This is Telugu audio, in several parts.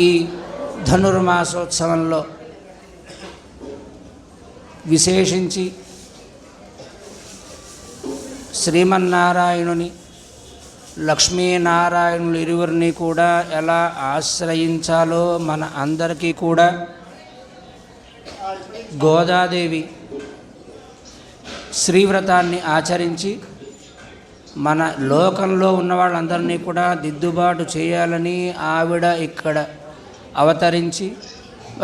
ఈ ధనుర్మాసోత్సవంలో విశేషించి శ్రీమన్నారాయణుని లక్ష్మీనారాయణులు ఇరువురిని కూడా ఎలా ఆశ్రయించాలో మన అందరికీ కూడా గోదాదేవి శ్రీవ్రతాన్ని ఆచరించి మన లోకంలో ఉన్న వాళ్ళందరినీ కూడా దిద్దుబాటు చేయాలని ఆవిడ ఇక్కడ అవతరించి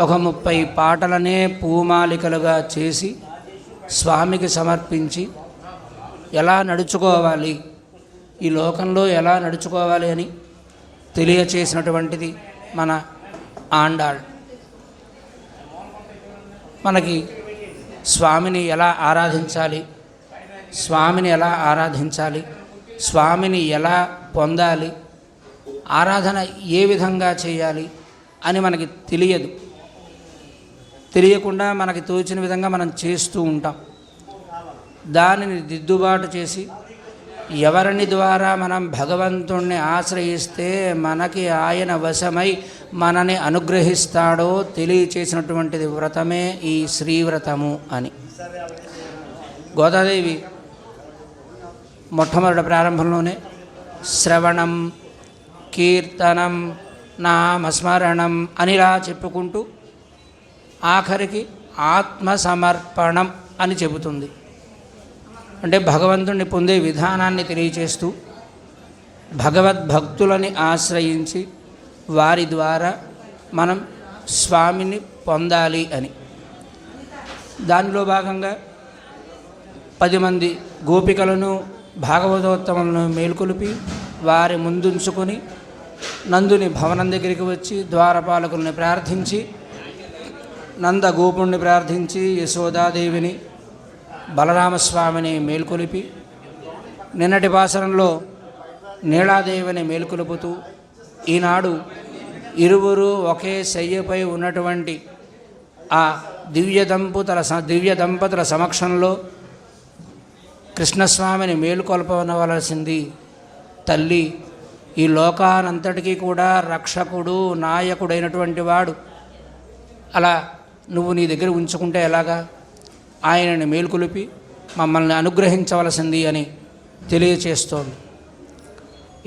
ఒక 30 పాటలనే పూమాలికలుగా చేసి స్వామికి సమర్పించి ఎలా నడుచుకోవాలి, ఈ లోకంలో ఎలా నడుచుకోవాలి అని తెలియచేసినటువంటిది మన ఆండాళ్. మనకి స్వామిని ఎలా ఆరాధించాలి, స్వామిని ఎలా ఆరాధించాలి, స్వామిని ఎలా పొందాలి, ఆరాధన ఏ విధంగా చేయాలి అని మనకి తెలియకుండా మనకి తోచిన విధంగా మనం చేస్తూ ఉంటాం. దానిని దిద్దుబాటు చేసి ఎవరిని ద్వారా మనం భగవంతుణ్ణి ఆశ్రయిస్తే మనకి ఆయన వశమై మనని అనుగ్రహిస్తాడో తెలియచేసినటువంటిది వ్రతమే ఈ శ్రీవ్రతము అని. గోదాదేవి మొట్టమొదటి ప్రారంభంలోనే శ్రవణం, కీర్తనం, నామస్మరణం అనిలా చెప్పుకుంటూ ఆఖరికి ఆత్మసమర్పణం అని చెబుతుంది. అంటే భగవంతుణ్ణి పొందే విధానాన్ని తెలియచేస్తూ భగవద్భక్తులని ఆశ్రయించి వారి ద్వారా మనం స్వామిని పొందాలి అని. దానిలో భాగంగా 10 మంది గోపికలను భాగవతోత్తములను మేల్కొలిపి వారి ముందుంచుకొని నందుని భవనం దగ్గరికి వచ్చి ద్వారపాలకుల్ని ప్రార్థించి, నందగోపుణ్ణి ప్రార్థించి, యశోదాదేవిని, బలరామస్వామిని మేల్కొలిపి, నిన్నటి పాసరంలో నీలాదేవిని మేల్కొలుపుతూ ఈనాడు ఇరువురు ఒకే శయ్యపై ఉన్నటువంటి ఆ దివ్య దంపతుల సమక్షంలో కృష్ణస్వామిని మేలుకొల్పవలసింది తల్లి. ఈ లోకానంతటికీ కూడా రక్షకుడు, నాయకుడైనటువంటి వాడు అలా నువ్వు నీ దగ్గర ఉంచుకుంటే ఎలాగా, ఆయనని మేలుకొలిపి మమ్మల్ని అనుగ్రహించవలసింది అని తెలియచేస్తోంది.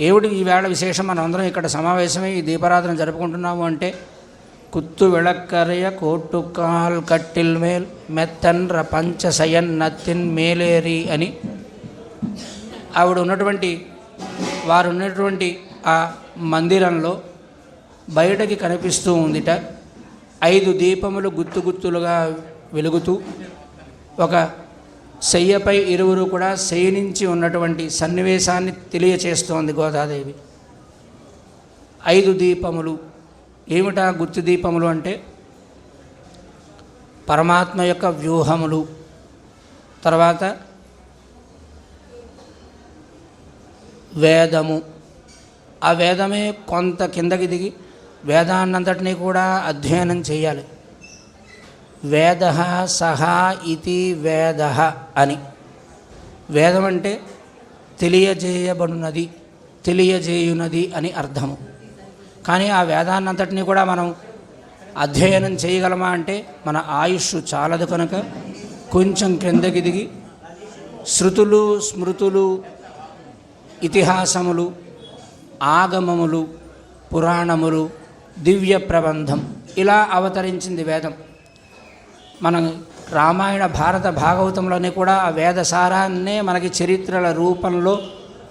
ఏమిటి ఈవేళ విశేషం? మనం అందరం ఇక్కడ సమావేశమై ఈ దీపారాధన జరుపుకుంటున్నాము అంటే కుత్తు విళక్కరయ కోట్టుకాల్ కట్టిల్ మేల్ మెత్తన్ర పంచసయన్ నత్తిన్ మేలేరి అని వారు ఉన్నటువంటి ఆ మందిరంలో బయటకి కనిపిస్తూ ఉందిట. 5 దీపములు గుత్తులుగా వెలుగుతూ ఒక శయ్యపై ఇరువురు కూడా శయనించి ఉన్నటువంటి సన్నివేశాన్ని తెలియచేస్తోంది గోదాదేవి. 5 దీపములు ఏమిటా? గుత్తి దీపములు అంటే పరమాత్మ యొక్క వ్యూహములు, తర్వాత వేదము, ఆ వేదమే కొంత కిందకి దిగి వేదాన్నంతటినీ కూడా అధ్యయనం చేయాలి. వేద సహా ఇతి వేద అని. వేదం అంటే తెలియజేయునది అని అర్థము. కానీ ఆ వేదాన్నంతటినీ కూడా మనం అధ్యయనం చేయగలమా అంటే మన ఆయుష్ చాలదు కనుక కొంచెం క్రిందకి దిగి శృతులు, స్మృతులు, ఇతిహాసములు, ఆగమములు, పురాణములు, దివ్య ప్రబంధం ఇలా అవతరించింది వేదం. మనం రామాయణ భారత భాగవతంలోనే కూడా ఆ వేదసారాన్నే మనకి చరిత్రల రూపంలో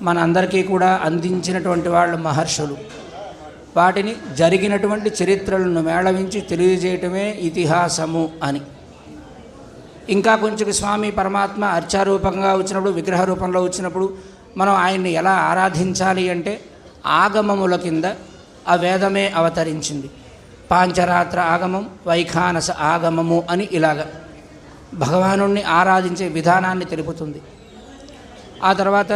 మనందరికీ కూడా అందించినటువంటి వాళ్ళు మహర్షులు. వాటిని జరిగినటువంటి చరిత్రలను మేళవించి తెలియజేయటమే ఇతిహాసము అని. ఇంకా కొంచెం స్వామి పరమాత్మ అర్చారూపంగా వచ్చినప్పుడు, విగ్రహ రూపంలో వచ్చినప్పుడు మనం ఆయన్ని ఎలా ఆరాధించాలి అంటే ఆగమముల కింద ఆ వేదమే అవతరించింది. పాంచరాత్ర ఆగమం, వైఖానస ఆగమము అని ఇలాగ భగవానుణ్ణి ఆరాధించే విధానాన్ని తెలుపుతుంది. ఆ తర్వాత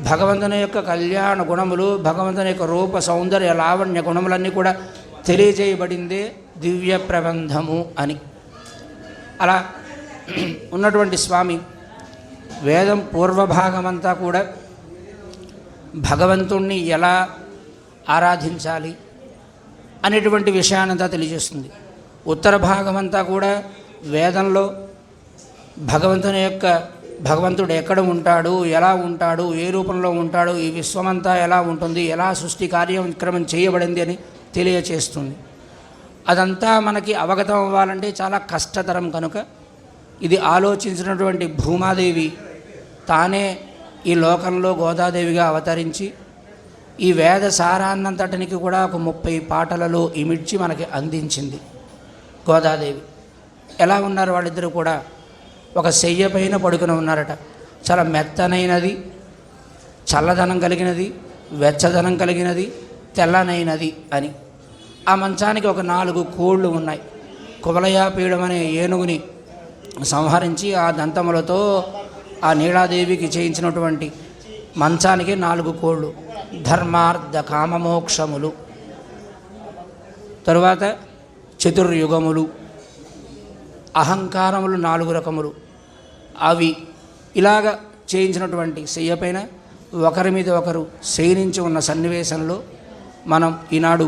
భగవంతుని యొక్క కళ్యాణ గుణములు, భగవంతుని యొక్క రూప సౌందర్య లావణ్య గుణములన్నీ కూడా తెలియజేయబడిందే దివ్య ప్రబంధము అని. అలా ఉన్నటువంటి స్వామి వేదం పూర్వభాగమంతా కూడా భగవంతుణ్ణి ఎలా ఆరాధించాలి అనేటువంటి విషయానంతా తెలియజేస్తుంది. ఉత్తర భాగమంతా కూడా వేదంలో భగవంతుడు ఎక్కడ ఉంటాడు, ఎలా ఉంటాడు, ఏ రూపంలో ఉంటాడు, ఈ విశ్వమంతా ఎలా ఉంటుంది, ఎలా సృష్టి కార్యక్రమం చేయబడింది అని తెలియచేస్తుంది. అదంతా మనకి అవగతం అవ్వాలంటే చాలా కష్టతరం కనుక ఇది ఆలోచించినటువంటి భూమాదేవి తానే ఈ లోకంలో గోదాదేవిగా అవతరించి ఈ వేద సారాన్నంతటినికి కూడా ఒక 30 పాటలలో ఇమిడ్చి మనకి అందించింది గోదాదేవి. ఎలా ఉన్నారు వాళ్ళిద్దరూ కూడా? ఒక శయ్య పైన పడుకుని ఉన్నారట. చాలా మెత్తనైనది, చల్లదనం కలిగినది, వెచ్చదనం కలిగినది, తెల్లనైనది అని. ఆ మంచానికి ఒక 4 కోళ్ళు ఉన్నాయి. కువలయాపీడం అనే ఏనుగుని సంహరించి ఆ దంతములతో ఆ నీలాదేవికి చేయించినటువంటి మంచానికి 4 కోళ్ళు. ధర్మార్థ కామమోక్షములు, తరువాత చతుర్యుగములు, అహంకారములు 4 రకములు, అవి ఇలాగ చేయించినటువంటి శయ్యపైన ఒకరి మీద ఒకరు శయనించి ఉన్న సన్నివేశంలో మనం ఈనాడు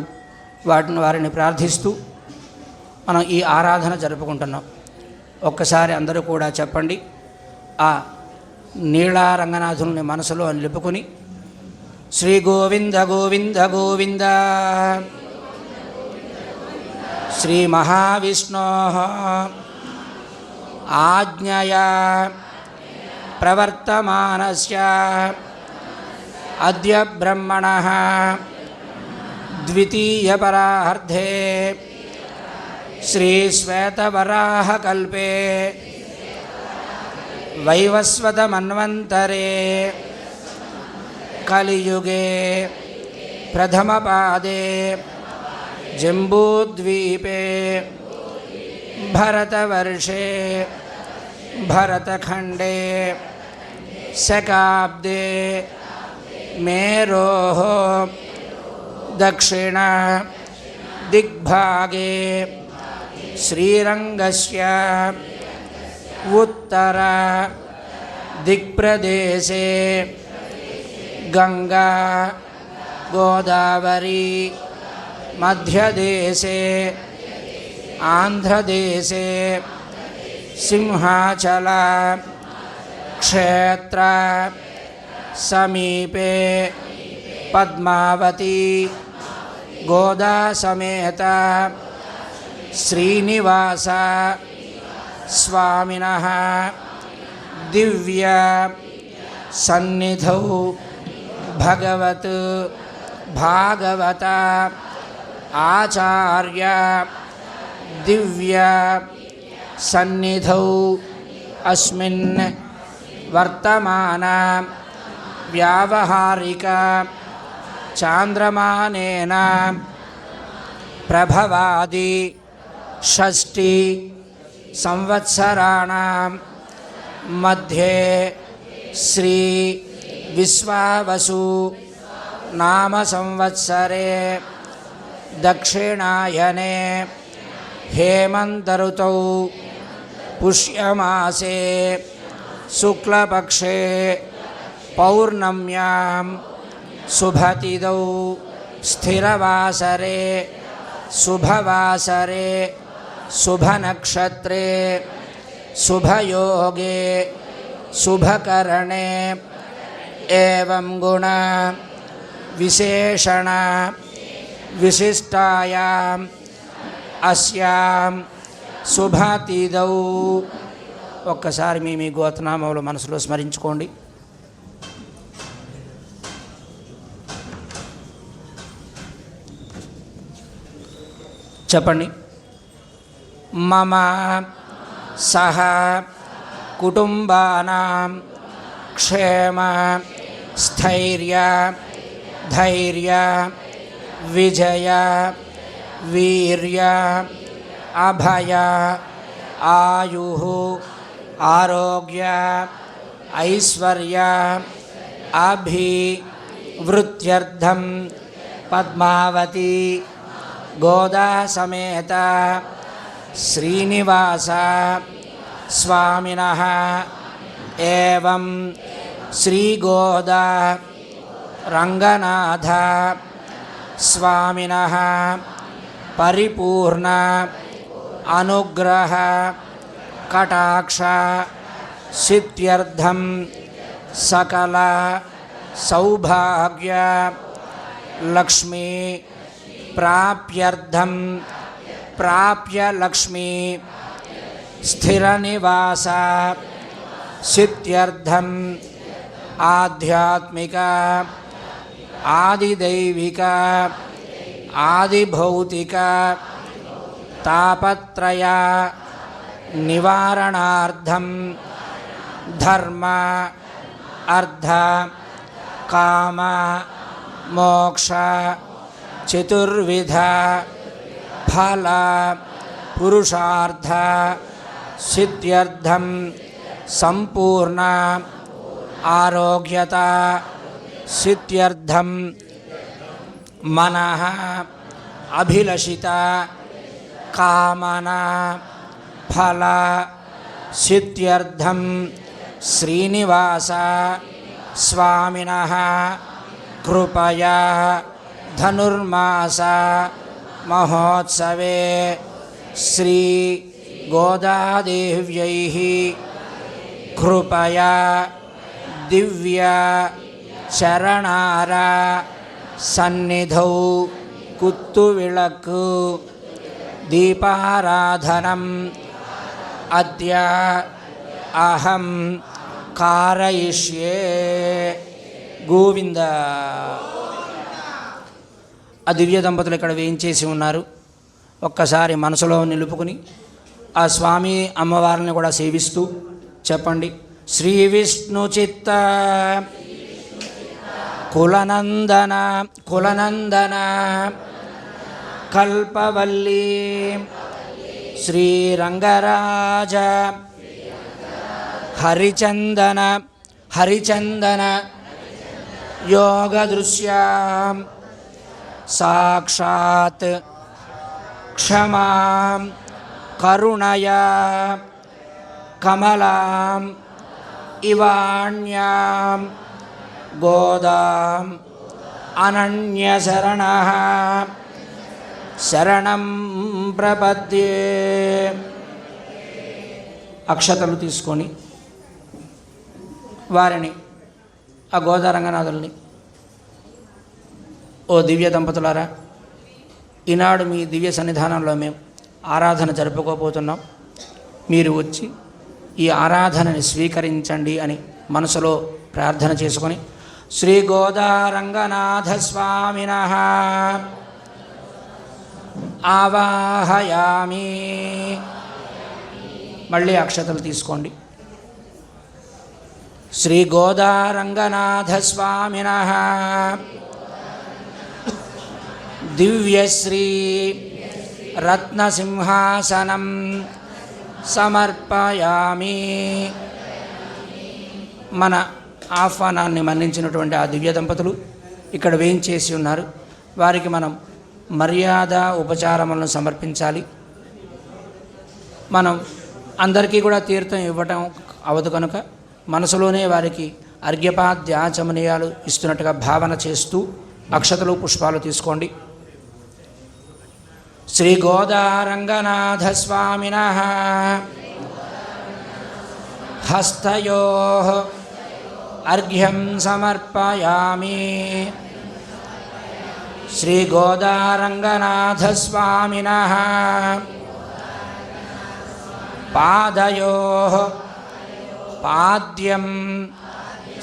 వారిని ప్రార్థిస్తూ మనం ఈ ఆరాధన జరుపుకుంటున్నాం. ఒక్కసారి అందరూ కూడా చెప్పండి. ఆ నీళా రంగనాథుని మనసులో నిలుపుకొని శ్రీ గోవింద గోవింద గోవింద శ్రీ మహావిష్ణో ఆజ్ఞయా ప్రవర్తమానస్య అద్య బ్రహ్మణః ద్వితీయపరార్ధే శ్రీశ్వేతవరాహకల్పే వైవస్వతమన్వంతరే కలియుగే ప్రథమపాదే జంబూద్వీపే భరతవర్షే భరతఖండే శకాబ్దే మేరోః దక్షిణ దిగ్భాగే శ్రీరంగస్య ఉత్తర దిక్ప్రదేశే గంగా గోదావరి మధ్యదేశే ఆంధ్రదేశే సింహాచల క్షేత్ర సమీపే పద్మావతి గోదా సమేత శ్రీనివాస స్వామినః దివ్య సన్నిధౌ భగవత్ భాగవత ఆచార్య దివ్య సన్నిధౌ అస్మిన్ వర్తమాన వ్యావహారిక చాంద్రమానేన ప్రభవాది షష్ఠి సంవత్సరాణం మధ్యే శ్రీ విశ్వావసు నామ సంవత్సరే దక్షిణాయనే హేమంతఋతౌ పుష్యమాసే శుక్లపక్షే పౌర్ణమ్యాం శుభతిథౌ స్థిరవాసరే శుభవాసరే శుభనక్షత్రే శుభయోగే శుభకరణే ఏవం గుణ విశేషణ విశిష్టాయాం అస్యాం శుభతిథౌ ఒక్కసారి మీ గోత్రనామములు మనసులో స్మరించుకోండి. చెప్పండి. మమ సహ కుటుంబానాం క్షేమ స్థైర్య ధైర్య విజయ వీర్య అభయ ఆయు ఆరోగ్య ఐశ్వర్య అభివృద్ధ్యర్థం పద్మావతి గోదా సమేత శ్రీనివాస స్వామినః ఏవం శ్రీగోదా రంగనాథ స్వామినః పరిపూర్ణ అనుగ్రహ కటాక్ష సిద్ధ్యర్థం సకల సౌభాగ్య లక్ష్మీ ప్రాప్యర్థం ప్రాప్య లక్ష్మీ స్థిర నివాస సిద్ధ్యర్థం ఆధ్యాత్మిక ఆదిదైవిక ఆదిభౌతిక తాపత్రయ నివారణార్థం ధర్మ అర్థ కామ మోక్ష చతుర్విధ ఫల పురుషార్థ సిద్ధ్యర్థం సంపూర్ణ ఆరోగ్యత సిద్ధ్యర్థం మనః అభిలషిత కామనా ఫల సిద్ధ్యర్థం శ్రీనివాస స్వామినః కృపయా ధనుర్మాస మహోత్సవే శ్రీ గోదాదేవ్యైః కృపయా దివ్య చరణార సన్నిధౌ కుత్తువిళక్కు దీపారాధనం అద్య అహం కారయిష్యే. గోవింద. ఆ దివ్య దంపతులు ఇక్కడ వేయించేసి ఉన్నారు. ఒక్కసారి మనసులో నిలుపుకుని ఆ స్వామి అమ్మవారిని కూడా సేవిస్తూ చెప్పండి. శ్రీ విష్ణు చిత్త కులనందన కులనందన కల్పవల్లీ శ్రీరంగరాజ హరిచందన హరిచందన యోగదృశ్యాం సాక్షాత్ క్షమాం కరుణయా కమలాం ఇవాణ్యాం గోదాం అనన్యశరణః శరణం ప్రపద్యే. అక్షతలు తీసుకొని వారిని ఆ గోదా రంగనాథుల్ని, ఓ దివ్య దంపతులారా, ఈనాడు మీ దివ్య సన్నిధానంలో మేము ఆరాధన జరుపుకోబోతున్నాం. మీరు వచ్చి ఈ ఆరాధనని స్వీకరించండి అని మనసులో ప్రార్థన చేసుకొని శ్రీ గోదా రంగనాథ స్వామినః ఆవాహయామి. మళ్ళీ అక్షతలు తీసుకోండి. శ్రీ గోదా రంగనాథ స్వామినః దివ్యశ్రీ రత్నసింహాసనం సమర్పయామి. మన ఆహ్వానాన్ని మన్నించినటువంటి ఆ దివ్య దంపతులు ఇక్కడ వేయించేసి ఉన్నారు. వారికి మనం మర్యాద ఉపచారములను సమర్పించాలి. మనం అందరికీ కూడా తీర్థం ఇవ్వటం అవదు కనుక మనసులోనే వారికి అర్ఘ్యపాద్యాచమనీయాలు ఇస్తున్నట్టుగా భావన చేస్తూ అక్షతలు పుష్పాలు తీసుకోండి. శ్రీ గోదా రంగనాథ స్వామినః హస్తయోః అర్ఘ్యం సమర్పయామి. శ్రీ గోదా రంగనాథ స్వామినః పాదయోః పాద్యం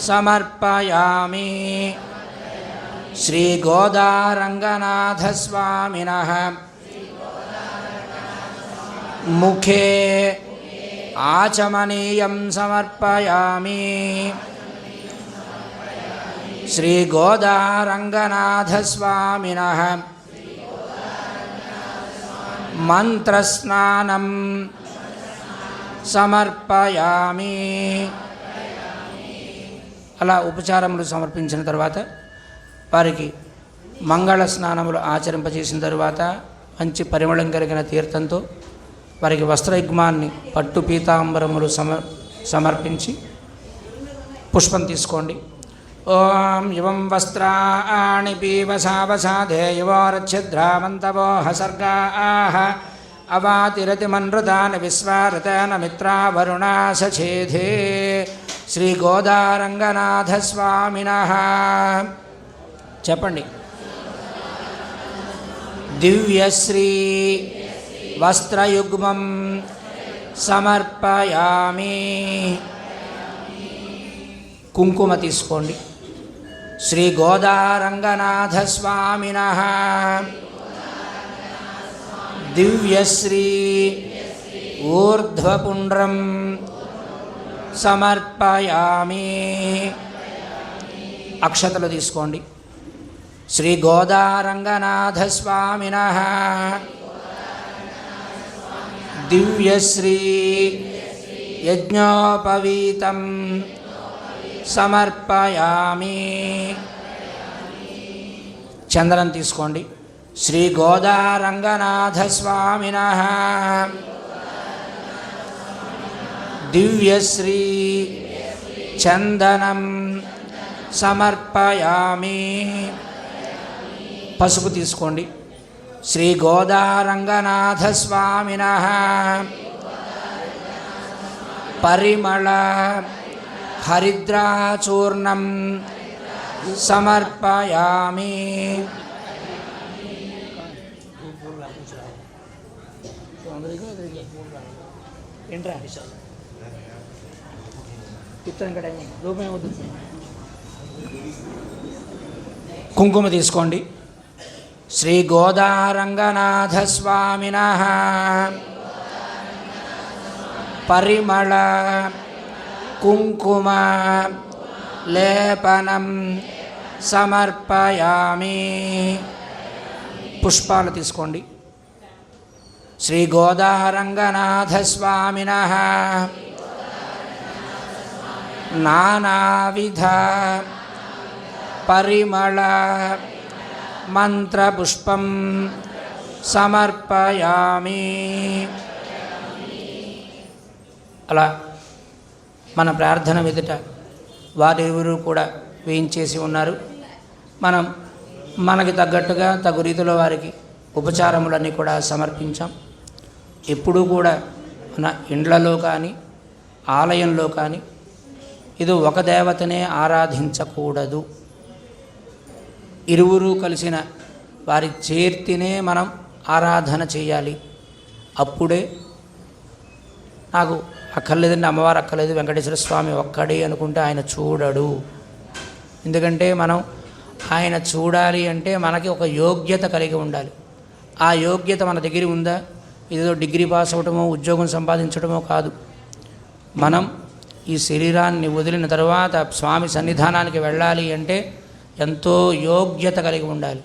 సమర్పయామి. శ్రీ గోదారంగనాథస్వామినః ముఖే ఆచమనీయం సమర్పయామి. శ్రీ గోదారంగనాథస్వామినః మంత్రస్నానం సమర్పయామి. అలా ఉపచారములు సమర్పించిన తర్వాత వారికి మంగళ స్నానములు ఆచరింపజేసిన తరువాత మంచి పరిమళం కలిగిన తీర్థంతో వారికి వస్త్రయుగ్మాన్ని పట్టు పీతాంబరములు సమర్పించి పుష్పం తీసుకోండి. ఓం యువం వస్త్రాణి పీవసావసాదే యువోరచ్ఛిద్రామంతవో హసర్గాః అవాతిరతిమన్రుతాన్ విశ్వారతాన్ మిత్రావరుణా సచేధే. శ్రీ గోదారంగనాథస్వామినః చెప్పండి. దివ్యశ్రీ వస్త్రయుగ్మం సమర్పయామి. కుంకుమ తీసుకోండి. శ్రీ గోదారంగనాథస్వామినః దివ్యశ్రీ ఊర్ధ్వపుండ్రం సమర్పయామి. అక్షతలు తీసుకోండి. శ్రీ గోదారంగనాథస్వామినః దివ్యశ్రీ యజ్ఞోపవీతం సమర్పయామి. చందనం తీసుకోండి. శ్రీ గోదారంగనాథస్వామినః దివ్యశ్రీ చందనం సమర్పయామి. పసుపు తీసుకోండి. శ్రీ గోదారంగనాథస్వామినః పరిమళ హరిద్రాచూర్ణం సమర్పయామి. కుంకుమ తీసుకోండి. శ్రీ గోదారంగనాథస్వామినః పరిమళ కుంకుమ లేపనం సమర్పయామి. పుష్పాలు తీసుకోండి. శ్రీ గోదారంగనాథస్వామినః నానావిధ పరిమళ మంత్రపుష్పం సమర్పయామి. అలా మన ప్రార్థన ఎదుట వారిరువురు కూడా వేయించేసి ఉన్నారు. మనం మనకి తగ్గట్టుగా తగు రీతిలో వారికి ఉపచారములన్నీ కూడా సమర్పించాం. ఎప్పుడూ కూడా మన ఇండ్లలో కానీ ఆలయంలో కానీ ఇది ఒక దేవతనే ఆరాధించకూడదు. ఇరువురు కలిసిన వారి చేర్తినే మనం ఆరాధన చేయాలి. అప్పుడే నాకు అక్కర్లేదండి, అమ్మవారు అక్కర్లేదు, వెంకటేశ్వర స్వామి ఒక్కడే అనుకుంటే ఆయన చూడడు. ఎందుకంటే మనం ఆయన చూడాలి అంటే మనకి ఒక యోగ్యత కలిగి ఉండాలి. ఆ యోగ్యత మన దగ్గర ఉందా? ఏదో డిగ్రీ పాస్ అవటమో ఉద్యోగం సంపాదించడమో కాదు. మనం ఈ శరీరాన్ని వదిలిన తర్వాత స్వామి సన్నిధానానికి వెళ్ళాలి అంటే ఎంతో యోగ్యత కలిగి ఉండాలి.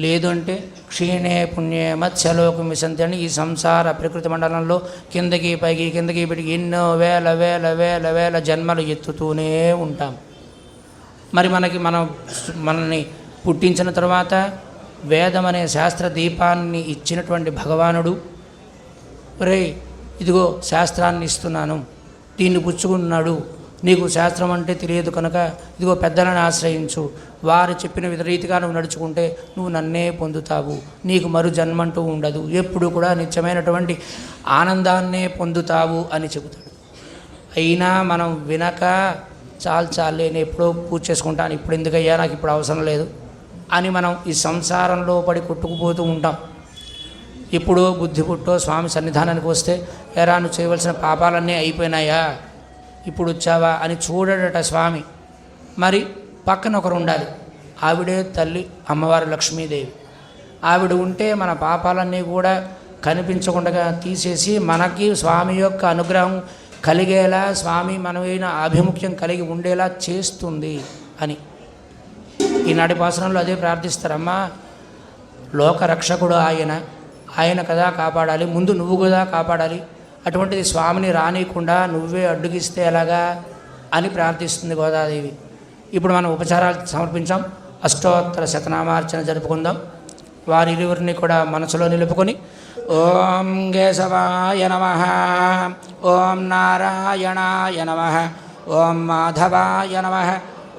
లేదు అంటే క్షీణే పుణ్యే మత్స్యలోకం విశంతి అని ఈ సంసార ప్రకృతి మండలంలో కిందకి పైకి కిందకి పెట్టి ఎన్నో వేల వేల వేల వేల జన్మలు ఎత్తుతూనే ఉంటాం. మరి మనల్ని పుట్టించిన తర్వాత వేదం అనే శాస్త్ర దీపాన్ని ఇచ్చినటువంటి భగవానుడు, రే ఇదిగో శాస్త్రాన్ని ఇస్తున్నాను, దీన్ని పుచ్చుకున్నాడు, నీకు శాస్త్రం అంటే తెలియదు కనుక ఇదిగో పెద్దలను ఆశ్రయించు, వారు చెప్పిన రీతిగా నువ్వు నడుచుకుంటే నువ్వు నన్నే పొందుతావు, నీకు మరు జన్మంటూ ఉండదు, ఎప్పుడు కూడా నిత్యమైనటువంటి ఆనందాన్నే పొందుతావు అని చెబుతాడు. అయినా మనం వినక చాలే నేను ఎప్పుడో పూజ చేసుకుంటాను, ఇప్పుడు ఎందుకయ్యా నాకు ఇప్పుడు అవసరం లేదు అని మనం ఈ సంసారంలో పడి కొట్టుకుపోతూ ఉంటాం. ఇప్పుడు బుద్ధి పుట్టో స్వామి సన్నిధానానికి వస్తే ఎరా నువ్వు చేయవలసిన పాపాలన్నీ అయిపోయినాయా, ఇప్పుడు వచ్చావా అని చూడడట స్వామి. మరి పక్కన ఒకరు ఉండాలి. ఆవిడే తల్లి అమ్మవారు లక్ష్మీదేవి. ఆవిడ ఉంటే మన పాపాలన్నీ కూడా కనిపించకుండా తీసేసి మనకి స్వామి యొక్క అనుగ్రహం కలిగేలా, స్వామి మనమైన ఆభిముఖ్యం కలిగి ఉండేలా చేస్తుంది అని ఈనాటి పాసనంలో అదే ప్రార్థిస్తారమ్మా. లోకరక్షకుడు ఆయన కదా కాపాడాలి, ముందు నువ్వు కదా కాపాడాలి. అటువంటిది స్వామిని రానియకుండా నువ్వే అడ్డుగిస్తే ఎలాగా అని ప్రార్థిస్తుంది గోదాదేవి. ఇప్పుడు మనం ఉపచారాలు సమర్పించాం. అష్టోత్తర శతనామార్చన జరుపుకుందాం. వారిరువురిని కూడా మనసులో నిలుపుకొని ఓం కేశవాయ నమః, ఓం నారాయణాయ నమః, ఓం మాధవాయ నమః,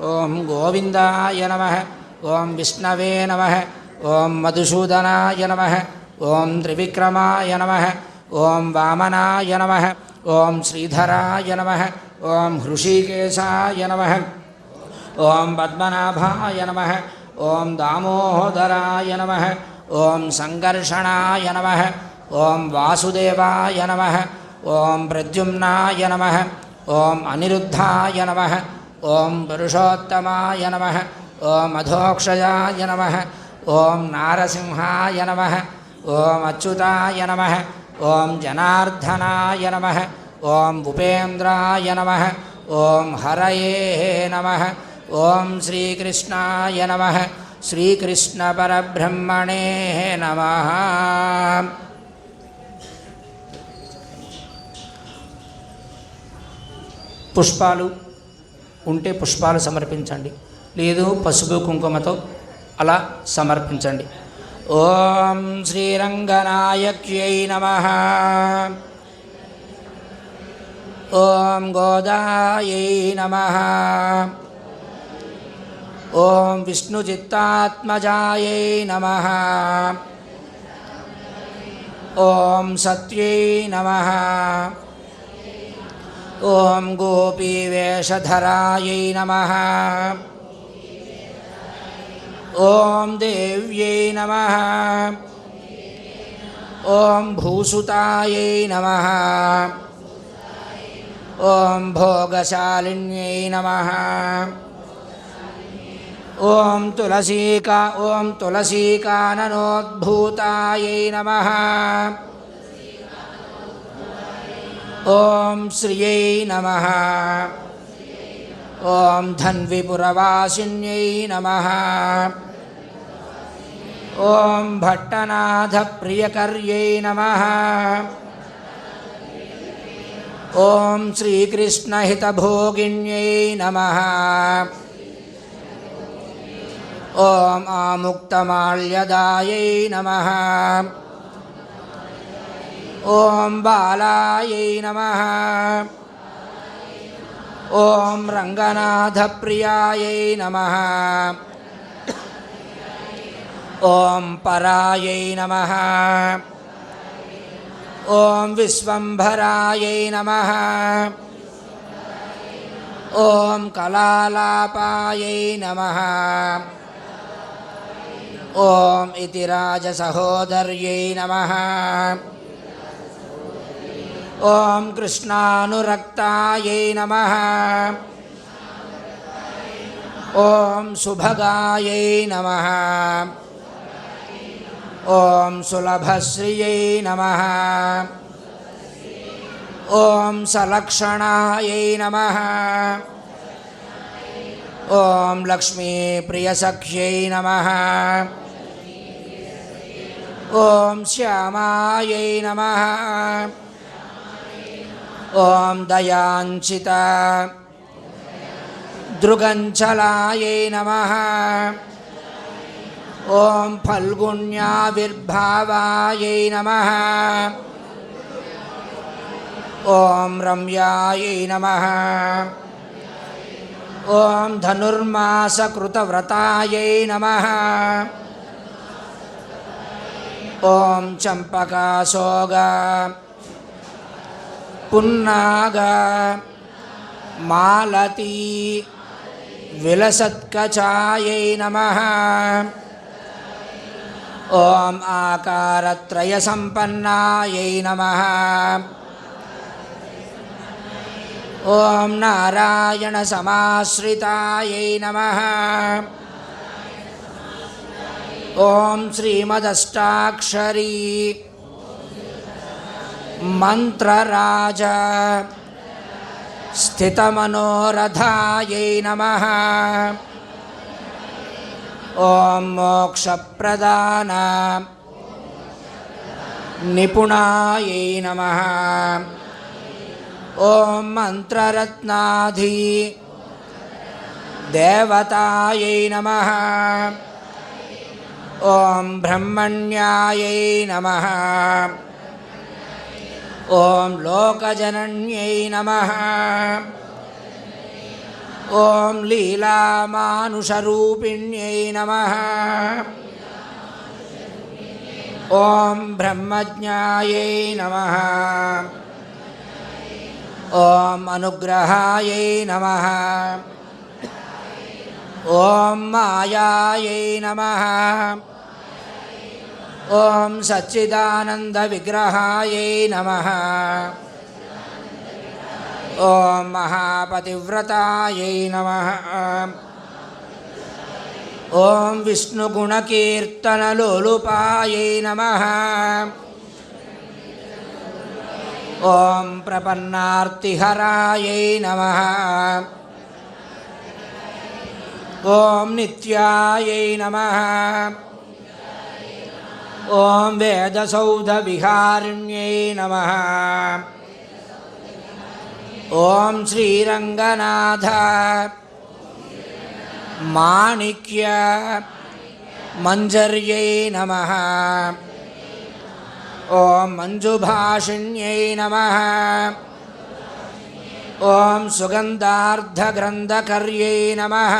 ఓం గోవిందాయ నమః, ఓం విష్ణవే నమః, ఓం మధుసూదనాయ నమః, ఓం త్రివిక్రమాయ నమః, ఓం వామనాయ నమః, ఓం శ్రీధరాయ నమః, ఓం హృషీకేశాయ నమః, ఓం పద్మనాభాయ నమః, ఓం దామోదరాయ నమః, ఓం సంకర్షణాయ నమః, ఓం వాసుదేవాయ నమః, ఓం ప్రద్యుమ్నాయ నమః, ఓం అనిరుద్ధాయ నమః, ఓం పురుషోత్తమాయ నమః, ఓం అధోక్షజాయ నమః, ఓం నారసింహాయ నమః, ఓం అచ్యుతాయ నమః, ఓం జనార్దనాయ నమః, ఓం ఉపేంద్రాయ నమః, ఓం హరయే నమః, ఓం శ్రీకృష్ణాయ నమః, శ్రీకృష్ణ పరబ్రహ్మణే నమః. పుష్పాలు ఉంటే పుష్పాలు సమర్పించండి, లేదు పసుపు కుంకుమతో అలా సమర్పించండి. ఓం శ్రీరంగనాయక్యై నమః, ఓం గోదాయై నమః, ఓం విష్ణుచిత్తాత్మజాయై నమః, ఓం సత్యై నమః, ఓం గోపీవేషధరాయై నమః, ఓం దేవ్యై నమః, ఓం భూసుతాయై నమః, ఓం భోగశాలిన్యై నమః, ఓం తులసీకాననోద్భూతాయై నమః, ఓం శ్రియై నమః, ఓం ధన్విపురవాసిన్యై నమః, ఓం భట్టనాథప్రియకర్యై నమః, ఓం శ్రీకృష్ణహితభోగిన్యై నమః, ఓం ఆముక్తమాల్యదాయై నమః, ఓం బాలాయై నమః, ఓం రంగనాథప్రియాయై నమః, ఓం పరాయై నమః, ఓం విశ్వంభరాయై నమః, ఓం కళాలాపాయై నమః, ఓం ఇతిరాజసహోదర్యై నమః, ఓం కృష్ణానురక్తాయై నమః, ఓం సుభగాయై నమః, ఓం సులభశ్రియై నమః, ఓం సలక్షణాయై నమః, ఓం లక్ష్మీప్రియసఖ్యై నమః, ఓం శ్యామాయై నమః, ఓం దయాంచిత దృగంచలాయై నమః, ఓం ఫల్గుణ్యావిర్భావాయై నమః, ఓం రమ్యాయై నమః, ఓం ధనుర్మాసకృతవ్రతాయై నమః, ఓం చంపకాశోగ పున్నాగ మాలతీ విలసత్కచాయై నమః, ఓం ఆకారత్రయసంపన్నాయై నమః, ఓం నారాయణ సమాశ్రితాయై నమః. ఓం శ్రీమదష్టాక్షరీ మంత్రరాజ స్థితమనోరథాయై నమః. ఓం మోక్షప్రదాన నిపుణాయై నమః. ఓం మంత్రరత్నాధి దేవతాయై నమః. ఓం బ్రహ్మణ్యాయై నమః. ఓం లోకజనన్యై నమః. ఓం లీలామానుషరూపిణ్యై నమః. ఓం బ్రహ్మజ్ఞాయై నమః. ఓం అనుగ్రహాయై నమః. ఓం మాయాయై నమః. ఓం సచ్చిదానంద విగ్రహాయై నమః. ఓం మహాపతివ్రతాయై నమః. ఓం విష్ణుగుణకీర్తనలోలుపాయై నమః. ఓం ప్రపన్నార్తిహరాయై నమః. ఓం నిత్యాయై నమః. ఓం వేదసౌధవిహారిణ్యై నమః. ఓం శ్రీరంగనాథ మాణిక్య మంజర్యై నమః. ఓం మంజుభాషిణ్యై నమః. ఓం సుగంధార్ధగ్రంథకర్యై నమః.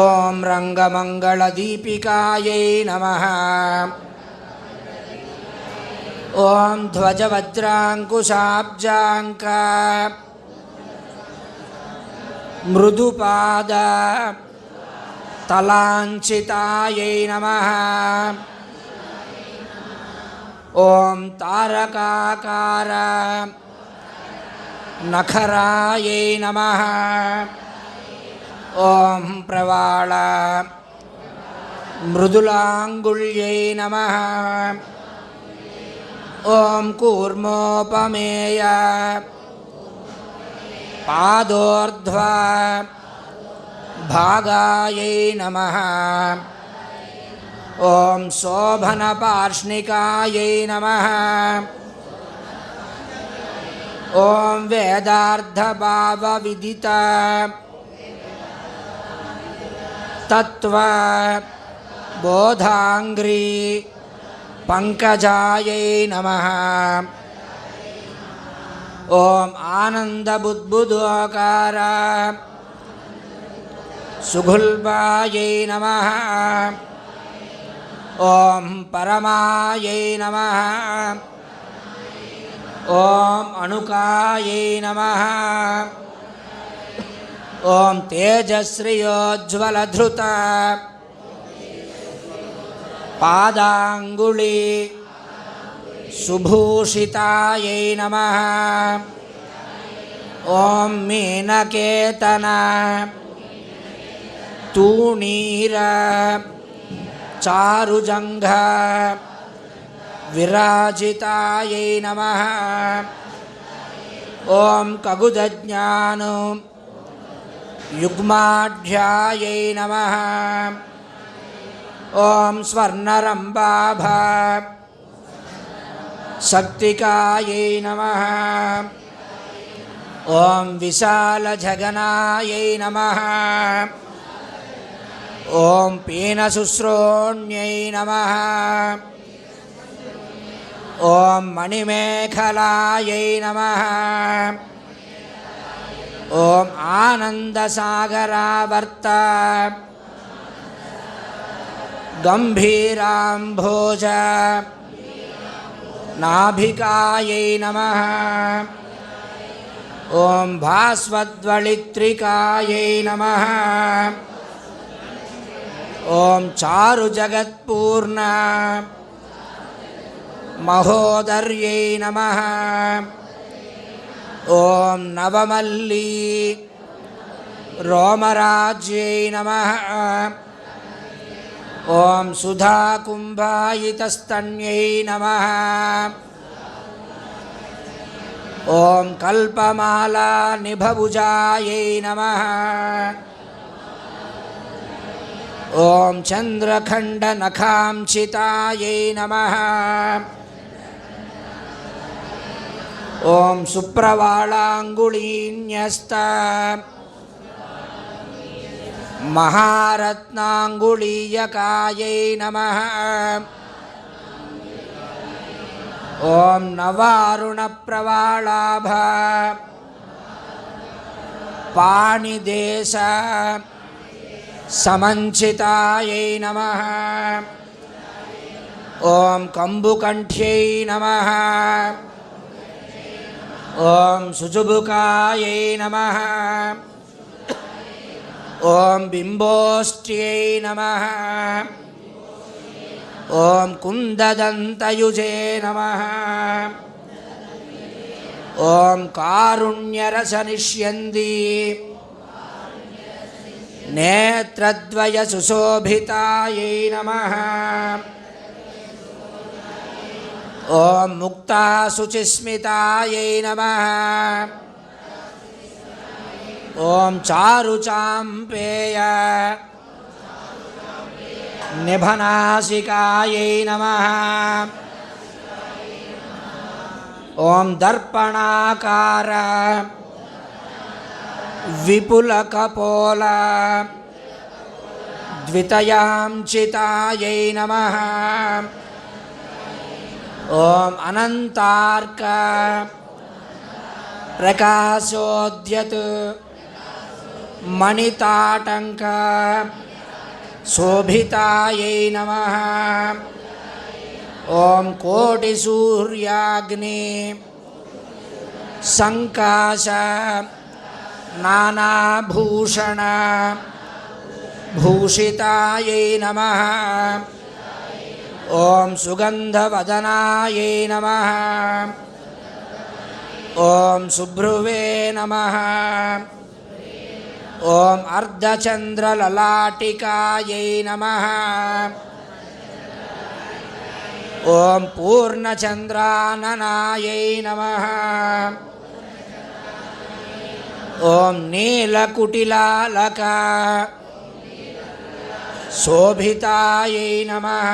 ఓం రంగమంగళదీపికాయై నమః. ఓం ధ్వజవజ్రాంకుశాబ్జాంక మృదుపాద తలాంచితాయై నమః. ఓం తారకాకార నఖరాయై నమః. ఓం ప్రవాళ మృదులాంగుళ్యై నమః. ఓం కూర్మోపమేయ పాదోర్ధ్వ భాగాయై నమః. ఓం శోభనపార్ష్ణికాయై నమః. ఓం వేదార్థభావవిదిత తత్వ బోధాంగ్రీ పంకజాయై నమః. ఓం ఆనందబుద్బుదోకార సుగుల్బాయై నమః. ఓం పరమాయై నమః. ఓం అణుకాయై నమః. ఓం తేజశ్రియోజ్వలధృత పాదాంగుళి సుభూషితాయై నమః. ఓం మీనకేతన తూణీర చారుజంఘ విరాజితాయై నమః. ఓం కగుదజ్ఞాను యుగ్మాఢ్యాయై నమః. ఓం స్వర్ణరంబాభ శక్తికాయై నమః. ఓం విశాలజగనాయై నమః. ఓం పీనశుశ్రోణ్యై నమః. ఓం మణిమేఖలాయై నమః. ఓం ఆనందసాగరావర్త గంభీరాంభోజ నాభికాయై నమః. ఓం భాస్వద్వళిత్రికాయై నమః. ఓం చారుజగత్పూర్ణ మహోదర్యై నమః. ఓం నవమల్లీ రోమరాజ్యై నమః. ఓం సుధాకుంభాయితస్తన్యై నమః. ఓం కల్పమాలా నిభభుజాయై నమః. ఓం చంద్రఖండనఖాంచితాయై నమః. ఓం సుప్రవాళాంగుళీన్యస్త మహారత్నాంగుళీయకాయై నమః. ఓం నవారుణప్రవాళాభ పాణిదేశ సమంచితాయై నమః. ఓం కంబుకంఠ్యై నమః. ఓం సుజుబుకాయై నమః. ఓం బింబోష్ట్యై నమః. ఓం కుందదంతయుజే నమః. ఓం కారుణ్యరసనిష్యంది నేత్రద్వయ సుశోభితాయై నమః. ఓం ముక్తాశుచిస్మితాయై నమః. ఓం చారుచాంపేయ నిభనాసికాయై నమః. ఓం దర్పణాకార విపులకపోల ద్వితయాంచితాయై నమః. ఓం అనంతార్క ప్రకాశోద్యత్ మణితాటంక శోభితాయై నమః. ఓం కోటిసూర్యాగ్ని సంకాశ నానాభూషణ భూషితాయై నమః. ఓం సుగంధవదనాయై నమః. ఓం శుభ్రువే నమః. ఓం అర్ధచంద్రలలాటికాయై నమః. ఓం పూర్ణచంద్రాననాయై నమః. ఓం నీలకుటిలాలక శోభితాయై నమః.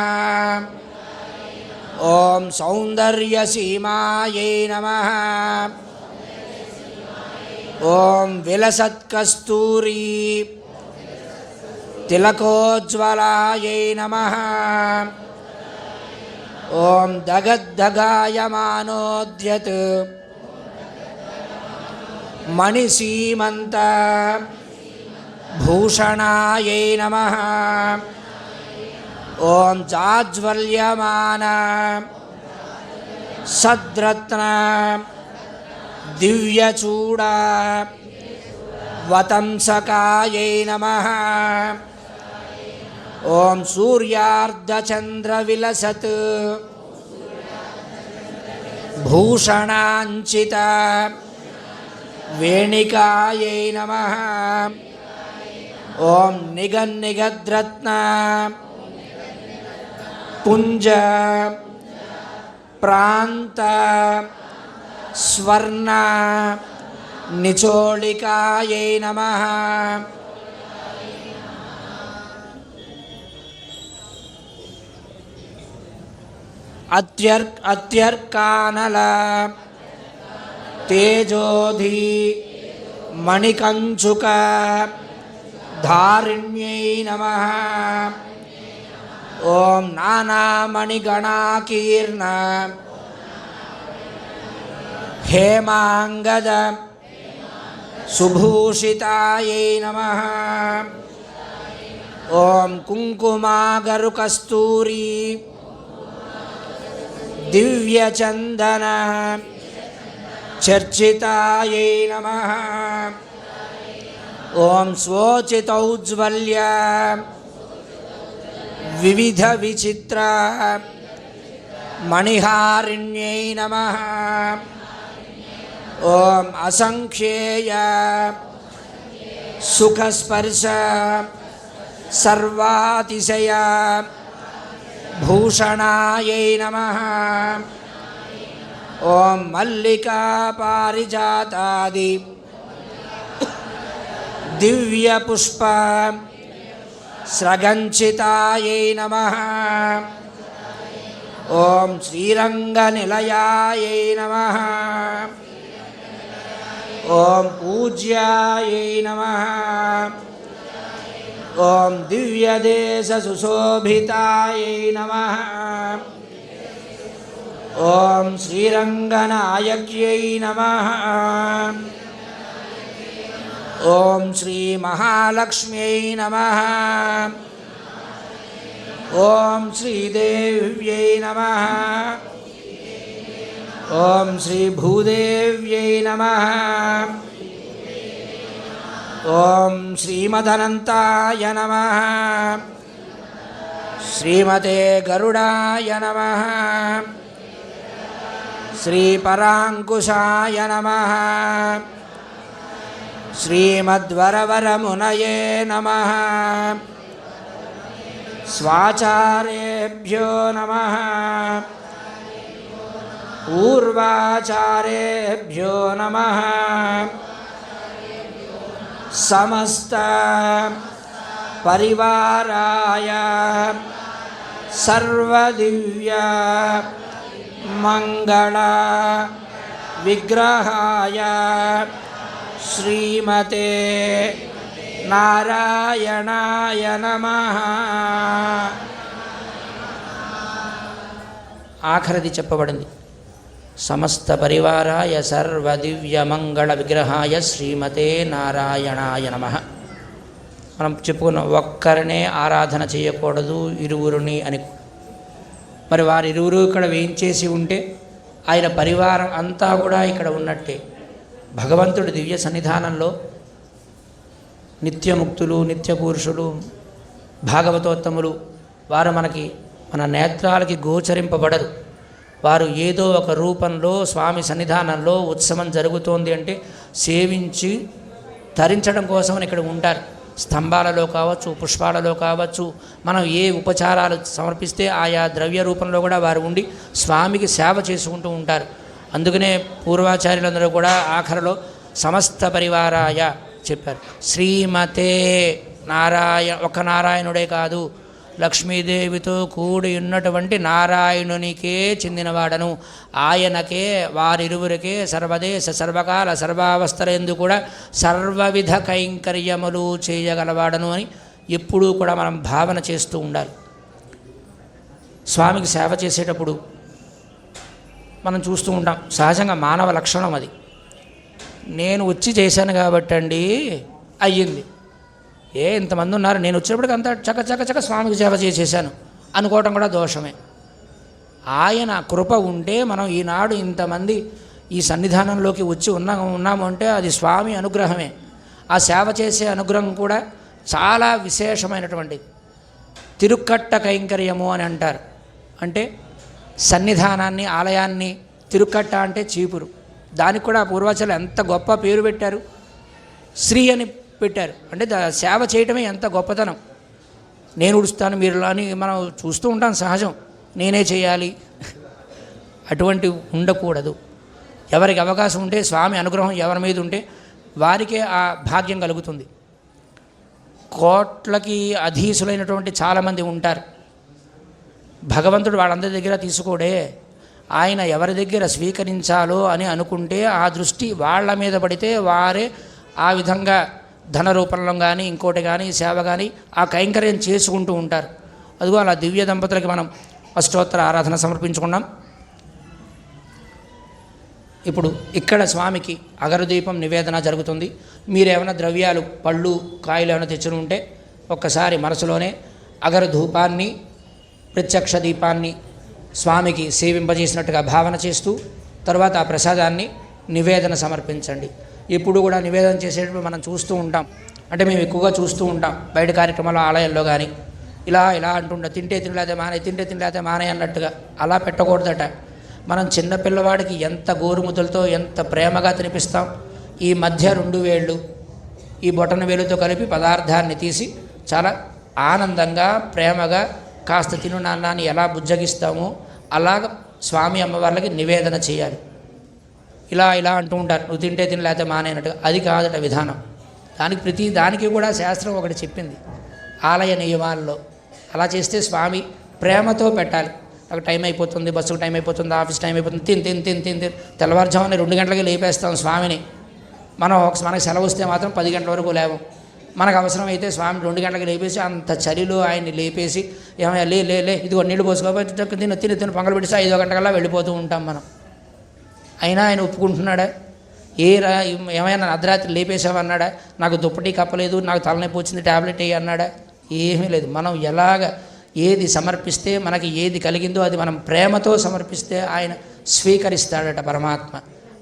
ఓం సౌందర్యసీమాయై నమః. ఓం విలసత్కస్తూరీ తిలకోజ్వలాయై నమః. ఓం దగద్దగాయమానోద్యత్ మణిసీమంత భూషణాయై నమః. ఓం జాజ్వల్యమాన సద్రత్న దివ్యచూడ వతంసకాయై నమః. ఓం సూర్యార్ధచంద్రవిలసత్ భూషణాంచిత వేణికాయై నమః. ఓం నిగన్నిగద్రత్న పుంజ ప్రాంత స్వర్ణ నిచోళికాయై నమః. అత్యర్కానల తేజోధి మణికంచుక ధారిణ్యై నమః. ఓం నానామణిగణాకీర్ణ హేమాంగద సుభూషితాయై నమః. ఓం కుంకుమాగరుకస్తూరీ దివ్యచందన చర్చితాయై నమః. ఓం స్వోచితౌజ్వల్య వివిధ విచిత్ర మణిహారిణ్యై నమః. ఓం అసంఖ్యేయ సుఖస్పర్శ సర్వాతిశయ భూషణాయై నమః. ఓం మల్లికా పారిజాతాది దివ్యపుష్ప స్రగంచితాయై నమః. ఓం శ్రీరంగనిలయాయై నమః. ఓం పూజ్యాయై నమః. ఓం దివ్యదేశ సుశోభితాయై నమః. ఓం శ్రీరంగనాయక్యై నమః. ఓం శ్రీ మహాలక్ష్మ్యై నమః. ఓం శ్రీదేవ్యై నమః. ఓం శ్రీ భూదేవ్యై నమః. ఓం శ్రీమదనంతాయ నమః. శ్రీమతే గరుడాయ నమః. శ్రీపరాంకుశాయ నమః. శ్రీమద్వరవరమునయే నమః. స్వాచారేభ్యో నమః. పూర్వాచారేభ్యో నమః. సమస్త పరివారాయ సర్వదివ్య మంగళ విగ్రహాయ శ్రీమతే నారాయణాయ నమః. ఆఖరిది చెప్పబడింది. సమస్త పరివారాయ సర్వదివ్య మంగళ విగ్రహాయ శ్రీమతే నారాయణాయ నమః. మనం చెప్పుకున్నాం, ఒక్కరినే ఆరాధన చేయకూడదు, ఇరువురిని అని. మరి వారిరువురు ఇక్కడ వేయించేసి ఉంటే ఆయన పరివారం అంతా కూడా ఇక్కడ ఉన్నట్టే. భగవంతుడి దివ్య సన్నిధానంలో నిత్యముక్తులు, నిత్యపురుషులు, భాగవతోత్తములు వారు మన నేత్రాలకి గోచరింపబడరు. వారు ఏదో ఒక రూపంలో స్వామి సన్నిధానంలో ఉత్సవం జరుగుతోంది అంటే సేవించి తరించడం కోసం ఇక్కడ ఉంటారు. స్తంభాలలో కావచ్చు, పుష్పాలలో కావచ్చు, మనం ఏ ఉపచారాలు సమర్పిస్తే ఆయా ద్రవ్య రూపంలో కూడా వారు ఉండి స్వామికి సేవ చేసుకుంటూ ఉంటారు. అందుకనే పూర్వాచార్యులందరూ కూడా ఆఖరిలో సమస్త పరివారాయ చెప్పారు. శ్రీమతే ఒక నారాయణుడే కాదు, లక్ష్మీదేవితో కూడి ఉన్నటువంటి నారాయణునికే చెందినవాడను, ఆయనకే వారిరువురికే సర్వదేశ సర్వకాల సర్వావస్థలందు కూడా సర్వవిధ కైంకర్యములు చేయగలవాడను అని ఎప్పుడూ కూడా మనం భావన చేస్తూ ఉండాలి. స్వామికి సేవ చేసేటప్పుడు మనం చూస్తూ ఉంటాం, సహజంగా మానవ లక్షణం అది. నేను వచ్చి చేశాను కాబట్టండి అయ్యింది, ఇంతమంది ఉన్నారు, నేను వచ్చినప్పటికి అంతా చక్క స్వామికి సేవ చేసేసాను అనుకోవటం కూడా దోషమే. ఆయన కృప ఉంటే మనం ఈనాడు ఇంతమంది ఈ సన్నిధానంలోకి వచ్చి ఉన్నాము అంటే అది స్వామి అనుగ్రహమే. ఆ సేవ చేసే అనుగ్రహం కూడా చాలా విశేషమైనటువంటిది. తిరుక్కట్ట కైంకర్యము అని అంటారు. అంటే సన్నిధానాన్ని, ఆలయాన్ని తిరుక్కట్ట అంటే చీపురు. దానికి కూడా పూర్వాచార్యులు ఎంత గొప్ప పేరు పెట్టారు, శ్రీ అని పెట్టారు. అంటే సేవ చేయటమే ఎంత గొప్పతనం. నేను ఉడుస్తాను మీరు అని మనం చూస్తూ ఉంటాం సహజం, నేనే చేయాలి అటువంటి ఉండకూడదు. ఎవరికి అవకాశం ఉంటే, స్వామి అనుగ్రహం ఎవరి మీద ఉంటే వారికే ఆ భాగ్యం కలుగుతుంది. కోట్లకి అధీసులైనటువంటి చాలామంది ఉంటారు. భగవంతుడు వాళ్ళందరి దగ్గర తీసుకోడే, ఆయన ఎవరి దగ్గర స్వీకరించాలో అని అనుకుంటే ఆ దృష్టి వాళ్ళ మీద పడితే వారే ఆ విధంగా ధన రూపంలో కానీ ఇంకోటి కానీ సేవ కానీ ఆ కైంకర్యం చేసుకుంటూ ఉంటారు. అదిగో అలా దివ్య దంపతులకి మనం అష్టోత్తర ఆరాధన సమర్పించుకున్నాం. ఇప్పుడు ఇక్కడ స్వామికి అగరదీపం నివేదన జరుగుతుంది. మీరేమైనా ద్రవ్యాలు, పళ్ళు, కాయలు ఏమైనా తెచ్చుని ఉంటే ఒక్కసారి మనసులోనే అగరధూపాన్ని, ప్రత్యక్ష దీపాన్ని స్వామికి సేవింపజేసినట్టుగా భావన చేస్తూ తర్వాత ఆ ప్రసాదాన్ని నివేదన సమర్పించండి. ఎప్పుడు కూడా నివేదన చేసేటప్పుడు మనం చూస్తూ ఉంటాం, అంటే మేము ఎక్కువగా చూస్తూ ఉంటాం బయట కార్యక్రమాలు, ఆలయంలో కానీ ఇలా అంటుంటాం, తింటే తినలేదే మానే, తింటే తినలేదే మానే అన్నట్టుగా. అలా పెట్టకూడదట. మనం చిన్నపిల్లవాడికి ఎంత గోరుముద్దలతో ఎంత ప్రేమగా తినిపిస్తాం. ఈ మధ్య 2 వేళ్ళు ఈ బొటన వేలుతో కలిపి పదార్థాన్ని తీసి చాలా ఆనందంగా ప్రేమగా కాస్త తిను నాన్న ఎలా బుజ్జగిస్తామో అలాగ స్వామి అమ్మవార్లకి నివేదన చేయాలి. ఇలా ఇలా అంటూ ఉంటారు, నువ్వు తింటే తినలేకపోతే మానేనట్టుగా. అది కాదట విధానం. ప్రతి దానికి కూడా శాస్త్రం ఒకటి చెప్పింది ఆలయ నియమాల్లో. అలా చేస్తే స్వామి ప్రేమతో పెట్టాలి. నాకు టైం అయిపోతుంది, బస్సుకు టైం అయిపోతుంది, ఆఫీస్ టైం అయిపోతుంది, తిని తెల్లవారుజామున 2 గంటలకి లేపేస్తాం స్వామిని. మనకు సెలవు వస్తే మాత్రం 10 గంటల వరకు లేవం. మనకు అవసరమైతే స్వామి 2 గంటలకు లేపేసి అంత చలిలో ఆయన్ని లేపేసి ఏమైనా లే ఇదిగో నీళ్ళు పోసుకోకపోతే తిని పొంగలు పెడితే 5 గంటకల్లా వెళ్ళిపోతూ ఉంటాం మనం. అయినా ఆయన ఒప్పుకుంటున్నాడా? ఏమైనా అర్ధరాత్రి లేపేసామన్నాడా? నాకు దుప్పటి కప్పలేదు, నాకు తలనొప్పి వచ్చింది, ట్యాబ్లెట్ వేయి అన్నాడా? ఏమీ లేదు. మనం ఏది సమర్పిస్తే మనకి ఏది కలిగిందో అది మనం ప్రేమతో సమర్పిస్తే ఆయన స్వీకరిస్తాడట పరమాత్మ.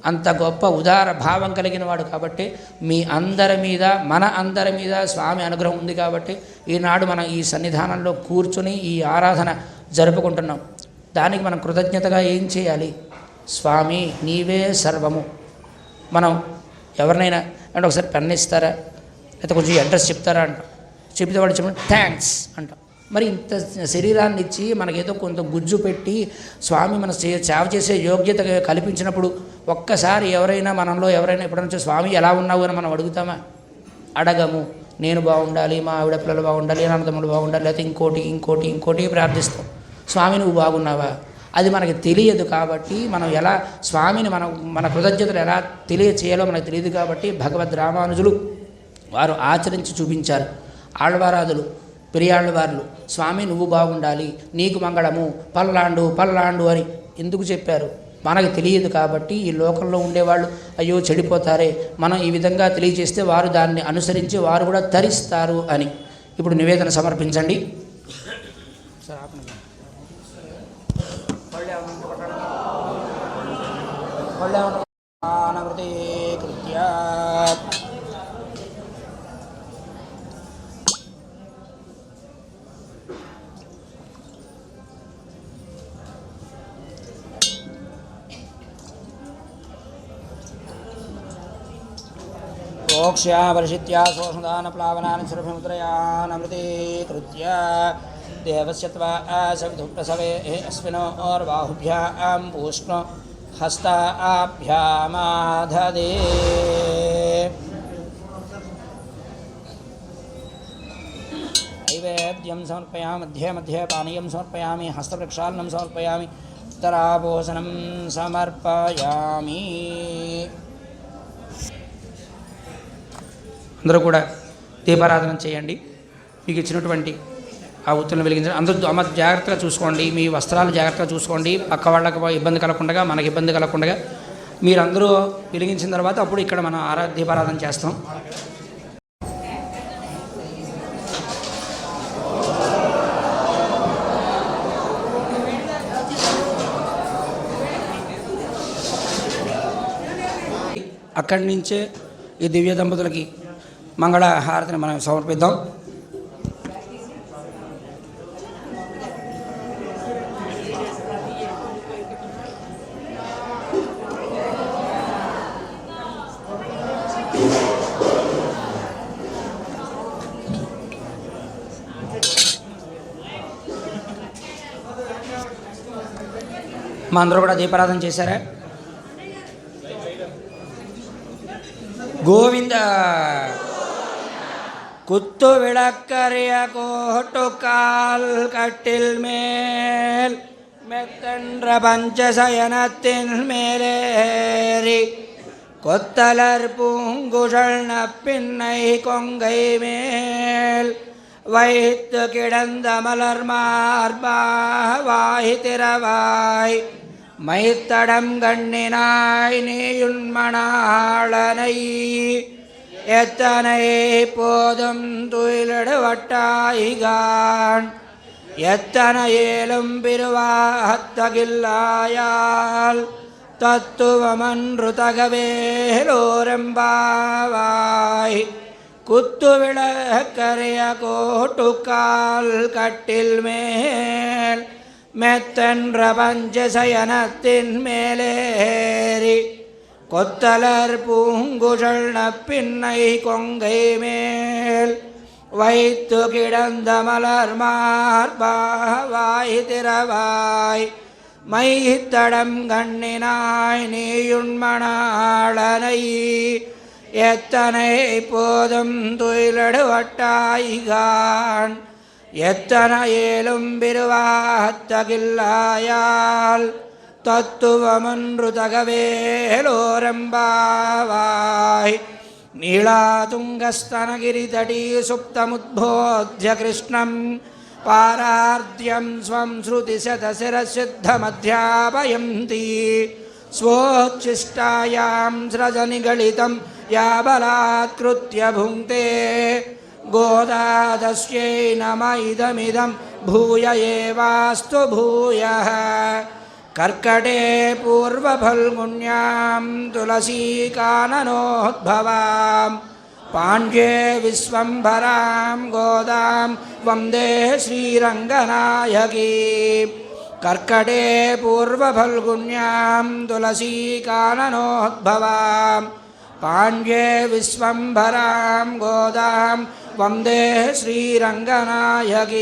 అంత గొప్ప ఉదార భావం కలిగిన వాడు కాబట్టి మీ అందరి మీద మన అందరి మీద స్వామి అనుగ్రహం ఉంది కాబట్టి ఈనాడు మనం ఈ సన్నిధానంలో కూర్చుని ఈ ఆరాధన జరుపుకుంటున్నాం. దానికి మనం కృతజ్ఞతగా ఏం చేయాలి? స్వామి నీవే సర్వము. మనం ఎవరినైనా అంటే ఒకసారి పెన్ ఇస్తారా, లేకపోతే కొంచెం అడ్రస్ చెప్తారా అంటాం. చెప్తే వాడు చెప్పిన థ్యాంక్స్ అంటాం. మరి ఇంత శరీరాన్ని ఇచ్చి మనకేదో కొంత గుజ్జు పెట్టి స్వామి మన సేవ చేసే యోగ్యత కల్పించినప్పుడు ఒక్కసారి మనలో ఎవరైనా ఎప్పుడైనా స్వామి ఎలా ఉన్నావు అని మనం అడుగుతామా? అడగము. నేను బాగుండాలి, మా ఆవిడ పిల్లలు బాగుండాలి, అన్నదమ్ములు బాగుండాలి, లేకపోతే ఇంకోటి ప్రార్థిస్తాం. స్వామి నువ్వు బాగున్నావా? అది మనకి తెలియదు కాబట్టి మనం ఎలా స్వామిని మన కృతజ్ఞతలు ఎలా తెలియచేయాలో మనకు తెలియదు కాబట్టి భగవద్ రామానుజులు వారు ఆచరించి చూపించారు. ఆళ్వారాదులు పెరియాళ్ళవార్లు స్వామి నువ్వు బాగుండాలి, నీకు మంగళము, పల్లాండు అని ఎందుకు చెప్పారు? మనకు తెలియదు కాబట్టి ఈ లోకంలో ఉండేవాళ్ళు అయ్యో చెడిపోతారే, మనం ఈ విధంగా తెలియజేస్తే వారు దాన్ని అనుసరించి వారు కూడా తరిస్తారు అని. ఇప్పుడు నివేదన సమర్పించండి. ప్రోక్ష్యా వర్షిత్యా శోషదాన ప్లావనాన్ని సురభిముద్రయానమృతీకృత్య దేవస్య త్వా సవితుప్రసవే అస్మినోర్బాహుభ్యాం పూష్ణో హస్తాభ్యామాధదే. నైవేద్యం సమర్పయామి, మధ్యే పానీయం సమర్పయామి, హస్తప్రక్షాళనం సమర్పయామి, ఉత్తరాభోసనం సమర్పయామి. అందరూ కూడా దీపారాధన చేయండి. మీకు ఇచ్చినటువంటి ఆ ఉత్తులను వెలిగించండి. అందరూ జాగ్రత్తగా చూసుకోండి, మీ వస్త్రాలు జాగ్రత్తగా చూసుకోండి. పక్క వాళ్ళకి ఇబ్బంది కలగకుండా మనకి ఇబ్బంది కలగకుండా మీరందరూ వెలిగించిన తర్వాత అప్పుడు ఇక్కడ మనం దీపారాధన చేస్తాం. అక్కడి నుంచే ఈ దివ్య దంపతులకి మంగళ హారతిని మనం సమర్పిద్దాం. మా అందరూ కూడా దీపారాధన చేశారా? గోవింద குத்து விளக்கரிய கோட்டுக்கால் கட்டில் மேல் மெத்தென்ற பஞ்சசயனத்தின் மேலேறி கொத்தலர் பூங்குழல் நப்பின்னை கொங்கை மேல் வைத்து கிடந்த மலர் மார்பா வாய் திறவாய் மைத்தடம் கண்ணினாய் நீயுண்மணாளனை எத்தனை போதும் துயிலிடுவட்டாய்கான் எத்தனை ஏலும் பிரிவாத்தகில்லாயால் தத்துவமன்று தகவேலோரெம்பாவாய் குத்து விளக்கரிய கோட்டுக்கால் கட்டில் மேல் மெத்தென்ற பஞ்சசயனத்தின் மேலேறி கொத்தலர் பூங்குழல் நப்பின்னை கொங்கை மேல் வைத்து கிடந்த மலர் மார்பாய் திறவாய் மைத்தடம் கண்ணினாய் நீயுண்மணாளனை எத்தனை போதும் துயிலடுவட்டாய்கான் எத்தனை ஏலும் பெருவாத்தகில்லாயால் தத்துவமொன்று தகவேலோரம்பாவாய் நீளாதுங்கஸ்தனகிரிதடீ சுப்தமுத்போத்ய கிருஷ்ணம் பாரார்த்யம் ஸ்வம் ஸ்ருதிசதசிரசித்தமத்யாபயந்தி ஸ்வோச்சிஷ்டாயாம் ஸ்ரஜனிகலிதம் யாபலாத்கிருத்ய புங்க்தே गोदादस्यै नम इदमिदं भूय एवास्तु भूयः कर्कटे पूर्वफल्गुण्यां तुलसीकाननोद्भवां पाण्ड्ये विश्वम्भरां गोदां वन्दे श्रीरङ्गनायकीं कर्कटे पूर्वफल्गुण्यां तुलसीकाननोद्भवां पाण्ड्ये विश्वम्भरां गोदां वन्दे श्रीरङ्गनायकीं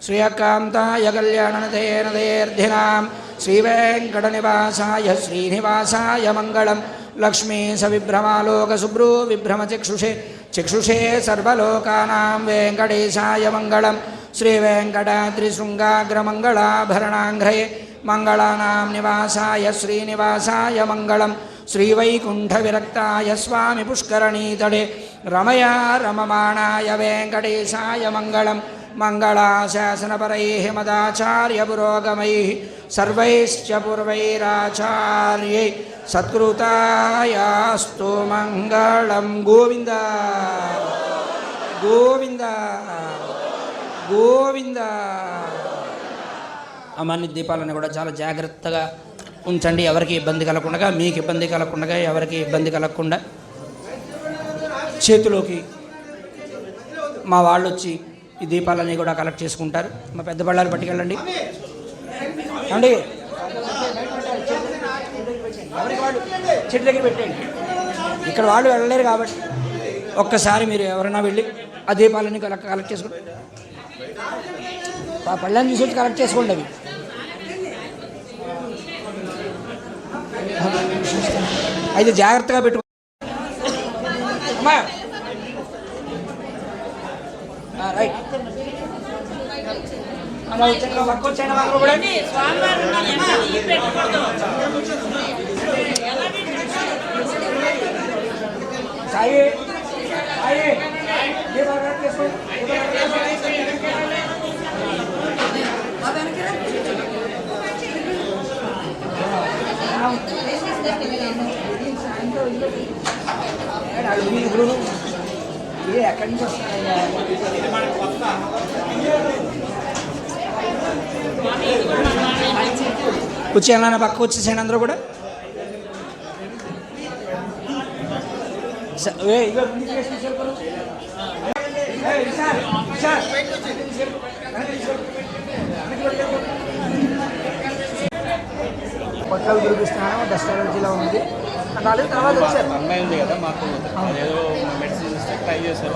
श्रियकान्ताय कल्याणनतेर्धिनां श्रीवेङ्कटनिवासाय श्रीनिवासाय मङ्गलं लक्ष्मीसविभ्रमालोकशुभ्रो विभ्रमचक्षुषे चक्षुषे सर्वलोकानां वेङ्कटेशाय मङ्गलं श्रीवेङ्कटाद्रिशृङ्गाग्रमङ्गलाभरणाङ्घ्रे मङ्गलानां निवासाय श्रीनिवासाय मङ्गलं श्रीवैकुण्ठविरक्ताय स्वामी पुष्करणीतटे रमया रममाणाय वेङ्कटेशाय मङ्गलं मङ्गलाशासनपरैः मदाचार्यपुरोगमैः सर्वैश्च पूर्वैराचार्यै सत्कृतायास्तु मङ्गलं गोविन्द गोविन्द गोविन्द అమ్మని దీపాలను కూడా చాలా జాగ్రత్తగా ఉంచండి. ఎవరికి ఇబ్బంది కలగకుండా, మీకు ఇబ్బంది కలగకుండా, ఎవరికి ఇబ్బంది కలగకుండా చేతిలోకి మా వాళ్ళు వచ్చి ఈ దీపాలన్నీ కూడా కలెక్ట్ చేసుకుంటారు. మా పెద్ద బళ్ళాలు పట్టుకెళ్ళండి అండి, ఎవరికి వాళ్ళు చెట్టు దగ్గర పెట్టండి. ఇక్కడ వాళ్ళు వెళ్ళలేరు కాబట్టి ఒక్కసారి మీరు ఎవరైనా వెళ్ళి ఆ దీపాలన్నీ కలెక్ట్ చేసుకోండి. ఆ పళ్ళని తీసుకొచ్చి కలెక్ట్ చేసుకోండి. అవి అయితే జాగ్రత్తగా పెట్టుకో. రైట్ అలా వచ్చాను పక్క వచ్చాను వాళ్ళు కూడా సాయి సాయి ఎక్కడి నుంచి వచ్చేయాలన్న పక్క వచ్చేసాను అందరూ కూడా. కొత్తగా చూపిస్తున్నాను, డస్ట్ అలర్జీలో ఉంది అలాగే. తర్వాత వచ్చారు అమ్మాయి ఉంది కదా మాకు, ఏదో మెడిసిన్ ట్రై చేశారు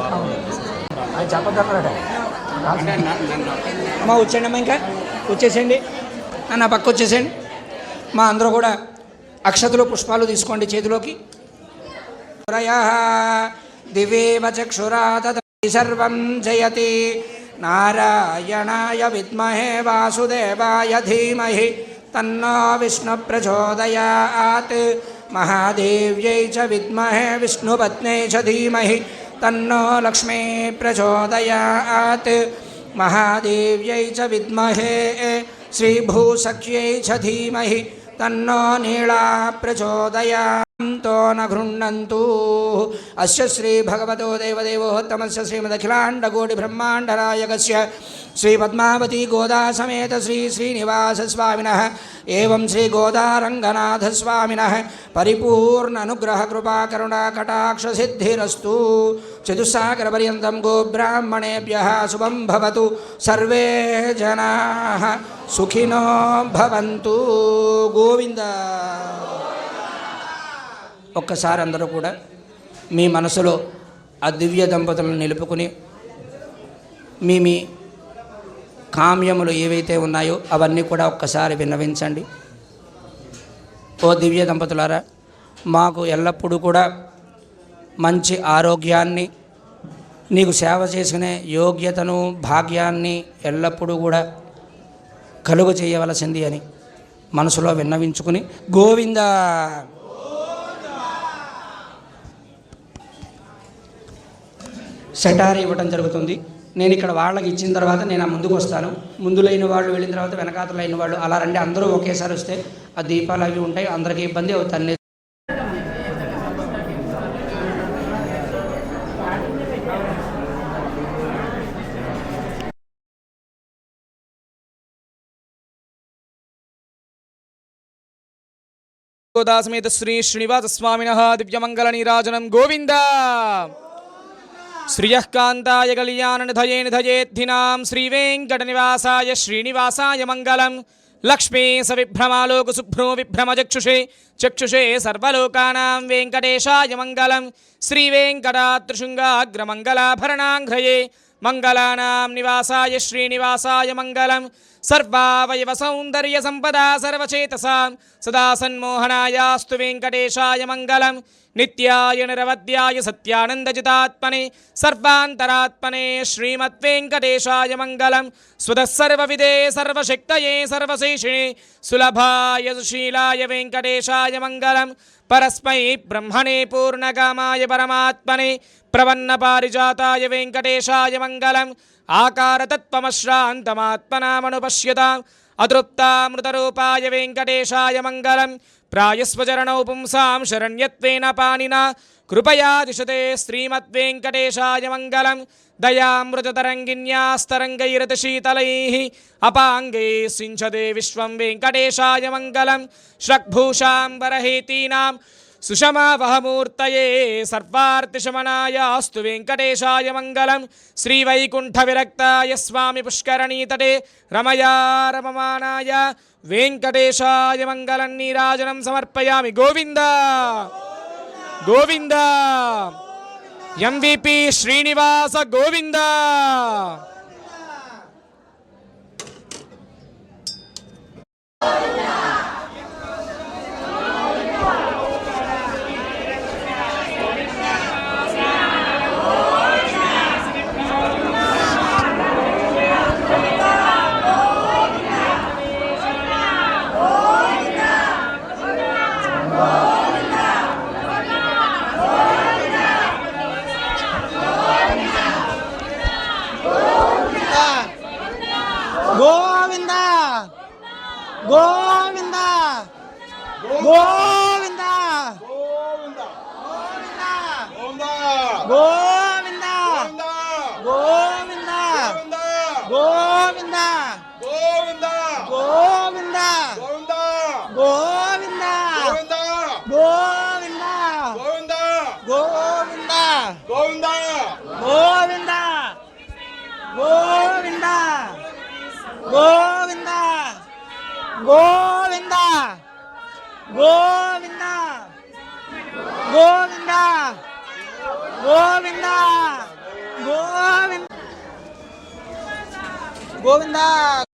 అది చెప్పద్దన్నారట. అమ్మ వచ్చేయండి అమ్మ, ఇంకా వచ్చేసేయండి అన్న పక్క వచ్చేసేయండి. మా అందరూ కూడా అక్షతలు పుష్పాలు తీసుకోండి చేతిలోకి. దివేవ చక్షురాత్ సర్వం జయతి నారాయణాయ విద్మహే వాసుదేవాయ ధీమహి తన్నో విష్ణు ప్రచోదయాత్ మహాదేవ్యై చ విద్మహే విష్ణుపత్న్యై చ ధీమహి తన్నో లక్ష్మీ ప్రచోదయాత్ మహాదేవ్యై చ విద్మహే శ్రీభూసఖ్యై చ ధీమహి తన్నో నీళా ప్రచోదయాత్. तो न गृह्णन्तु अस्य श्री भगवतो देवदेवोत्तमस्य श्रीमदखिलाण्डकोटिब्रह्माण्डनायकस्य श्री पद्मावती गोदा समेत श्री श्रीनिवास स्वामिनः एवं श्री गोदारंगनाथ स्वामिनः परिपूर्ण अनुग्रह कृपा करुणा कटाक्ष सिद्धिरस्तु। चतुस्सागर पर्यन्तं गो ब्राह्मणेभ्यः शुभं भवतु। सर्वे जनाः सुखिनो भवन्तु। गोविंद। ఒక్కసారి అందరూ కూడా మీ మనసులో ఆ దివ్య దంపతులను నిలుపుకుని మీ కామ్యములు ఏవైతే ఉన్నాయో అవన్నీ కూడా ఒక్కసారి విన్నవించండి. ఓ దివ్య దంపతులారా, మాకు ఎల్లప్పుడూ కూడా మంచి ఆరోగ్యాన్ని, నీకు సేవ చేసుకునే యోగ్యతను, భాగ్యాన్ని ఎల్లప్పుడూ కూడా కలుగు చేయవలసింది అని మనసులో విన్నవించుకుని గోవింద. సెటార్ ఇవ్వడం జరుగుతుంది. నేను ఇక్కడ వాళ్ళకి ఇచ్చిన తర్వాత నేను ఆ ముందుకు వస్తాను. ముందులైన వాళ్ళు వెళ్ళిన తర్వాత వెనకాతలైన వాళ్ళు అలా రండి. అందరూ ఒకేసారి వస్తే ఆ దీపాలు అవి ఉంటాయి, అందరికీ ఇబ్బంది అవుతాను. గోదాసమేత శ్రీ శ్రీనివాస స్వామినః దివ్యమంగళ నీరాజనం గోవింద. శ్రియః కాంతాయ కళ్యాణనిధయే నిధయేద్ధినాం శ్రీవేంకటనివాసాయ శ్రీనివాసాయ మంగళం. లక్ష్మీ సవిభ్రమాలోక శుభ్రో విభ్రమచక్షుషే చక్షుషే సర్వలోకానాం వెంకటేశాయ మంగళం. శ్రీవేంకటాత్రిశృంగాగ్రమంగళాభరణాంఘ్రయే మంగళానాం నివాసాయ శ్రీనివాసాయ మంగళం. సర్వావయవ సౌందర్య సంపదా సర్వచేతసాం సదా సన్మోహనాయాస్తు వెంకటేశాయ మంగళం. నిత్యాయ నిరవధ్యాయ సత్యానందజితాత్మనే సర్వాంతరాత్మనే శ్రీమద్వేంకటేశాయ మంగళం. స్వతః సర్వవిదే సర్వశక్తయే సర్వశేషిణే సులభాయ సుశీలాయ వెంకటేశాయ మంగళం. పరస్మై బ్రహ్మణే పూర్ణకామాయ పరమాత్మనే ప్రవన్న పారిజాతాయ వెంకటేశాయ మంగళం. ఆకారతత్వమశ్రాంతమాత్మనామనుపశ్యతాం అతృప్తామృతరూపాయ వెంకటేశాయ మంగళం. ప్రాయస్వచరణౌ పుంసాం శరణ్యత్వేన పానినా కృపయా దిశతే శ్రీమద్వేంకటేశాయ మంగళం. దయామృతతరంగిన్యాస్తరంగైరతశీతలైః అపాంగై సించతే విశ్వం వెంకటేశాయ మంగళం. శ్రగ్భూషాంబరహేతీనాం సుషమావహమూర్తయే సర్వార్తిశమనాయ అస్తు వెంకటేశాయ మంగళం. శ్రీవైకుంఠవిరక్తాయ స్వామి పుష్కరణీతటే రమయా రమమానాయ వెంకటేశాయ మంగళం నీరాజనం సమర్పయామి. గోవింద గోవింద. MVP శ్రీనివాస గోవింద. గోవింద గోవింద గోవింద గోవింద గోవింద గోవింద గోవింద గోవింద గోవింద గోవింద గోవింద గోవింద గోవింద గోవింద గోవింద గోవింద గోవింద గోవింద గోవింద